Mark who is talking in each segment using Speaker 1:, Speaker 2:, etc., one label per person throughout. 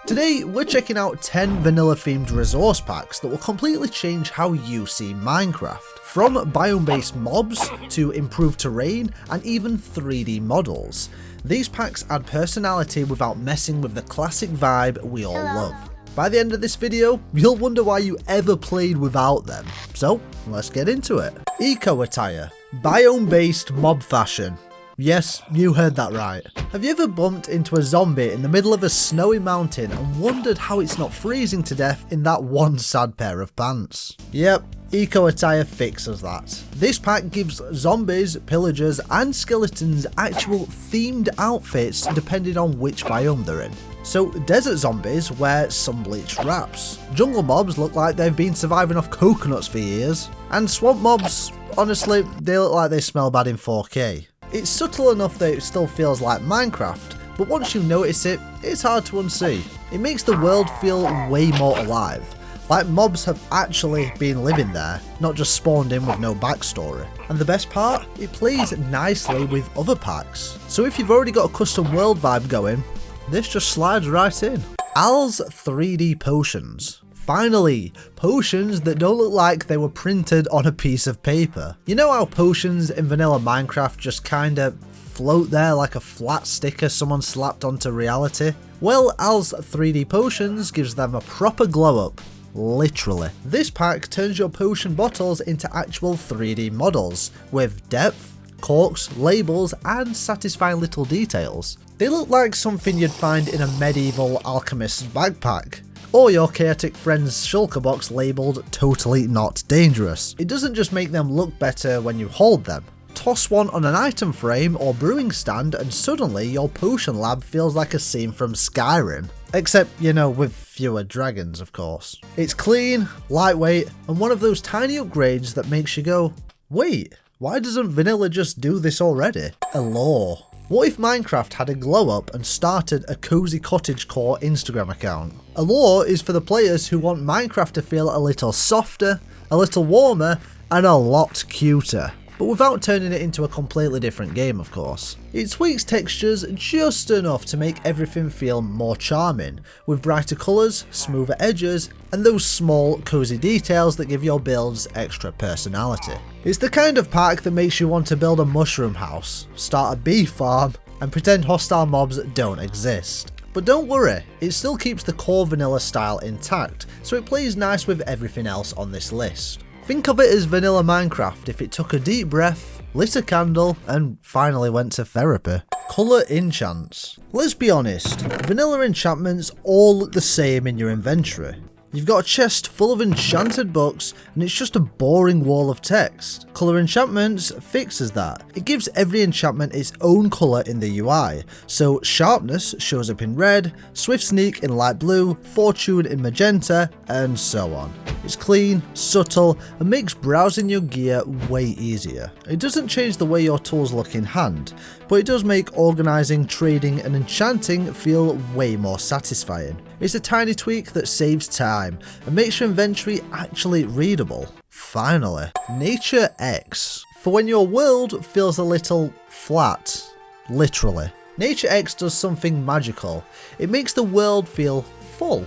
Speaker 1: Today we're checking out 10 vanilla themed resource packs that will completely change how you see Minecraft. From biome-based mobs to improved terrain and even 3D models. These packs add personality without messing with the classic vibe we all love. By the end of this video, you'll wonder why you ever played without them. So let's get into it. Eco attire. Biome-based mob fashion. Yes, you heard that right. Have you ever bumped into a zombie in the middle of a snowy mountain and wondered how it's not freezing to death in that one sad pair of pants? Yep, Eco attire fixes that. This pack gives zombies, pillagers and skeletons actual themed outfits depending on which biome they're in. So desert zombies wear sun-bleached wraps, jungle mobs look like they've been surviving off coconuts for years, and swamp mobs, honestly, they look like they smell bad in 4K. It's subtle enough that it still feels like Minecraft, but once you notice it, it's hard to unsee. It makes the world feel way more alive, like mobs have actually been living there, not just spawned in with no backstory. And the best part? It plays nicely with other packs. So if you've already got a custom world vibe going, this just slides right in. Al's 3D potions. Finally, potions that don't look like they were printed on a piece of paper. You know how potions in vanilla Minecraft just kinda float there like a flat sticker someone slapped onto reality? Well, Al's 3D potions gives them a proper glow up. Literally. This pack turns your potion bottles into actual 3D models, with depth, corks, labels and satisfying little details. They look like something you'd find in a medieval alchemist's backpack. Or your chaotic friend's shulker box labelled totally not dangerous. It doesn't just make them look better when you hold them. Toss one on an item frame or brewing stand and suddenly your potion lab feels like a scene from Skyrim. Except, you know, with fewer dragons of course. It's clean, lightweight and one of those tiny upgrades that makes you go, wait, why doesn't vanilla just do this already? Allure. What if Minecraft had a glow up and started a cozy cottagecore Instagram account? Allure is for the players who want Minecraft to feel a little softer, a little warmer, and a lot cuter. But without turning it into a completely different game of course. It tweaks textures just enough to make everything feel more charming, with brighter colours, smoother edges, and those small cozy details that give your builds extra personality. It's the kind of pack that makes you want to build a mushroom house, start a bee farm, and pretend hostile mobs don't exist. But don't worry, it still keeps the core vanilla style intact, so it plays nice with everything else on this list. Think of it as vanilla Minecraft if it took a deep breath, lit a candle, and finally went to therapy. Colour enchants. Let's be honest, vanilla enchantments all look the same in your inventory. You've got a chest full of enchanted books and it's just a boring wall of text. Colour enchantments fixes that. It gives every enchantment its own colour in the UI, so sharpness shows up in red, swift sneak in light blue, fortune in magenta, and so on. It's clean, subtle, and makes browsing your gear way easier. It doesn't change the way your tools look in hand, but it does make organising, trading and enchanting feel way more satisfying. It's a tiny tweak that saves time and makes your inventory actually readable. Finally, Nature X. For when your world feels a little flat, literally. Nature X does something magical. It makes the world feel full.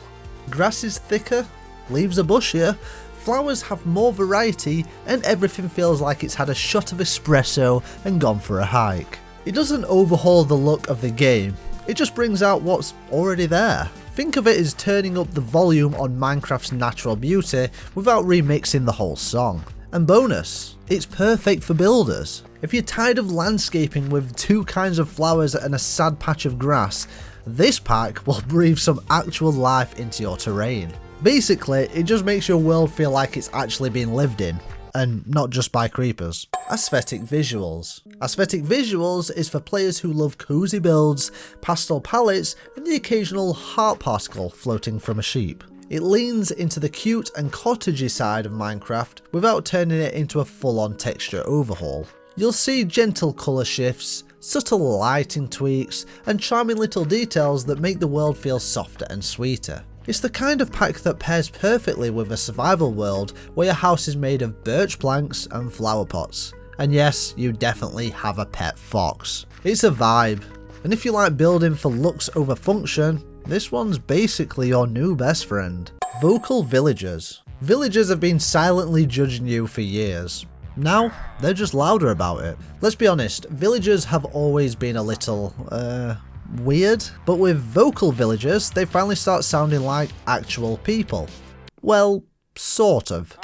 Speaker 1: Grass is thicker, leaves are bushier, flowers have more variety, and everything feels like it's had a shot of espresso and gone for a hike. It doesn't overhaul the look of the game, it just brings out what's already there. Think of it as turning up the volume on Minecraft's natural beauty without remixing the whole song. And bonus, it's perfect for builders. If you're tired of landscaping with two kinds of flowers and a sad patch of grass, this pack will breathe some actual life into your terrain. Basically, it just makes your world feel like it's actually being lived in, and not just by creepers. Aesthetic visuals. Aesthetic visuals is for players who love cozy builds, pastel palettes, and the occasional heart particle floating from a sheep. It leans into the cute and cottagey side of Minecraft without turning it into a full-on texture overhaul. You'll see gentle colour shifts, subtle lighting tweaks, and charming little details that make the world feel softer and sweeter. It's the kind of pack that pairs perfectly with a survival world where your house is made of birch planks and flower pots. And yes, you definitely have a pet fox. It's a vibe, and if you like building for looks over function, This one's basically your new best friend. Vocal villagers. Villagers have been silently judging you for years. Now, they're just louder about it. Let's be honest, villagers have always been a little, weird. But with vocal villagers, they finally start sounding like actual people. Well, sort of.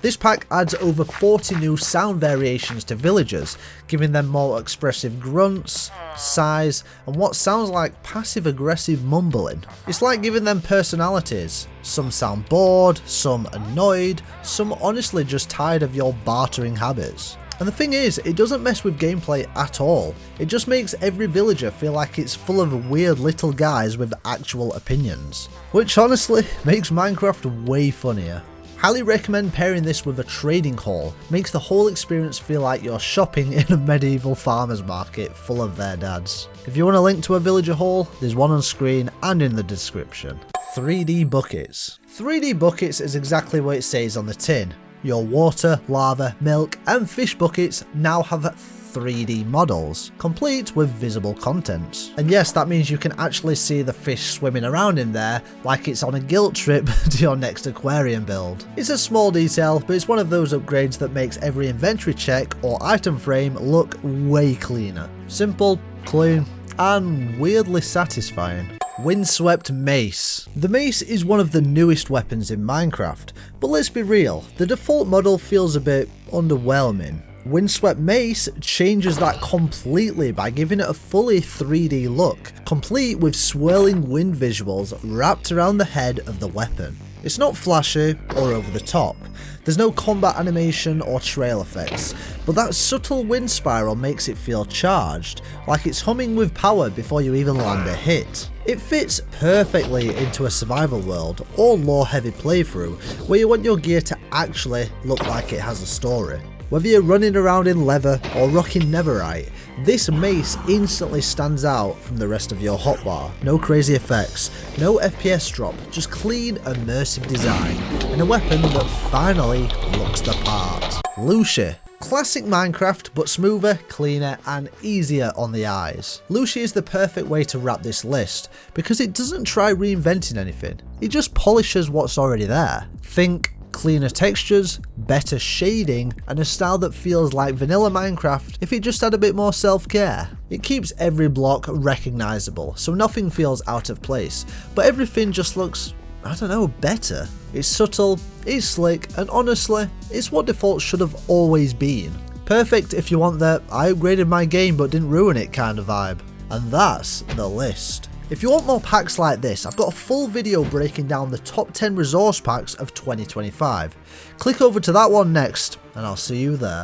Speaker 1: This pack adds over 40 new sound variations to villagers, giving them more expressive grunts, sighs, and what sounds like passive-aggressive mumbling. It's like giving them personalities. Some sound bored, some annoyed, some honestly just tired of your bartering habits. And the thing is, it doesn't mess with gameplay at all. It just makes every villager feel like it's full of weird little guys with actual opinions. Which honestly makes Minecraft way funnier. Highly recommend pairing this with a trading hall, makes the whole experience feel like you're shopping in a medieval farmer's market full of their dads. If you want a link to a villager hall, there's one on screen and in the description. 3D buckets. 3D buckets is exactly what it says on the tin. Your water, lava, milk and fish buckets now have 3D models, complete with visible contents. And yes, that means you can actually see the fish swimming around in there like it's on a guilt trip to your next aquarium build. It's a small detail, but it's one of those upgrades that makes every inventory check or item frame look way cleaner. Simple, clean, and weirdly satisfying. Windswept Mace. The mace is one of the newest weapons in Minecraft, but let's be real, the default model feels a bit underwhelming. Windswept Mace changes that completely by giving it a fully 3D look, complete with swirling wind visuals wrapped around the head of the weapon. It's not flashy or over the top, there's no combat animation or trail effects, but that subtle wind spiral makes it feel charged, like it's humming with power before you even land a hit. It fits perfectly into a survival world or lore heavy playthrough where you want your gear to actually look like it has a story. Whether you're running around in leather or rocking netherite, this mace instantly stands out from the rest of your hotbar. No crazy effects, no FPS drop, just clean, immersive design, and a weapon that finally looks the part. Luci. Classic Minecraft, but smoother, cleaner, and easier on the eyes. Luci is the perfect way to wrap this list, because it doesn't try reinventing anything, it just polishes what's already there. Think cleaner textures, better shading, and a style that feels like vanilla Minecraft if it just had a bit more self-care. It keeps every block recognisable, so nothing feels out of place, but everything just looks, I don't know, better. It's subtle, it's slick, and honestly, it's what default should have always been. Perfect if you want the I upgraded my game but didn't ruin it kind of vibe. And that's the list. If you want more packs like this, I've got a full video breaking down the top 10 resource packs of 2025. Click over to that one next, and I'll see you there.